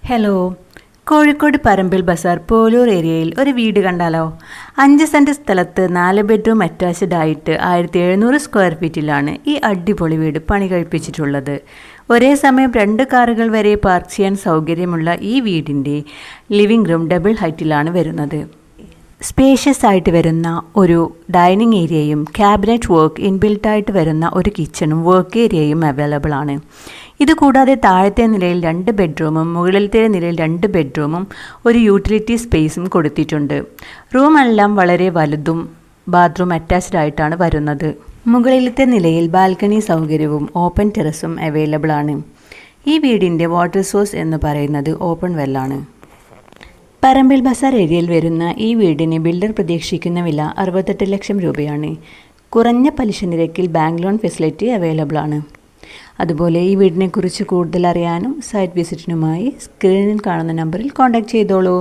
Hello, Kozhikode പരമ്പിൽ Bazar Polur ഏരിയയിൽ ഒരു വീട് കണ്ടാലോ? 5 സെൻറ് സ്ഥലത്ത് 4 ബെഡ്റൂം അറ്റാച്ച്ഡ് ആയിട്ട് 1700 സ്ക്വയർ ഫീറ്റിലാണ് ഈ അടിപൊളി വീട് പണി കഴിപ്പിച്ചിട്ടുള്ളത്. ഒരേ സമയം 2 കാറുകൾ വരെ പാർക്ക് ചെയ്യാൻ സൗകര്യമുള്ള ഈ വീടിൻ്റെ ലിവിംഗ് റൂം ഡബിൾ ഹൈറ്റിലാണ് വരുന്നത്. സ്പേഷ്യസ് ആയിട്ട് വരുന്ന ഒരു ഡൈനിങ് ഏരിയയും ക്യാബിനറ്റ് വർക്ക് ഇൻബിൽട്ടായിട്ട് വരുന്ന ഒരു കിച്ചണും വർക്ക് ഏരിയയും അവൈലബിൾ ആണ്. ഇതുകൂടാതെ താഴത്തെ നിലയിൽ 2 ബെഡ്റൂമും മുകളിലത്തെ നിലയിൽ 2 ബെഡ്റൂമും ഒരു യൂട്ടിലിറ്റി സ്പേസും കൊടുത്തിട്ടുണ്ട്. റൂമെല്ലാം വളരെ വലുതും ബാത്റൂം അറ്റാച്ച്ഡ് ആയിട്ടാണ് വരുന്നത്. മുകളിലത്തെ നിലയിൽ ബാൽക്കണി സൗകര്യവും ഓപ്പൺ ടെറസും അവൈലബിൾ ആണ്. ഈ വീടിൻ്റെ വാട്ടർ സോഴ്സ് എന്ന് പറയുന്നത് ഓപ്പൺ വെല്ലാണ്. പരമ്പിൽ ബസാർ ഏരിയയിൽ വരുന്ന ഈ വീടിന് ബിൽഡർ പ്രതീക്ഷിക്കുന്ന വില 68 ലക്ഷം രൂപയാണ്. കുറഞ്ഞ പലിശ നിരക്കിൽ ബാങ്ക് ലോൺ ഫെസിലിറ്റി അവൈലബിൾ ആണ്. അതുപോലെ ഈ വീടിനെക്കുറിച്ച് കൂടുതൽ അറിയാനും സൈറ്റ് വിസിറ്റിനുമായി സ്ക്രീനിൽ കാണുന്ന നമ്പറിൽ കോൺടാക്റ്റ് ചെയ്തോളൂ.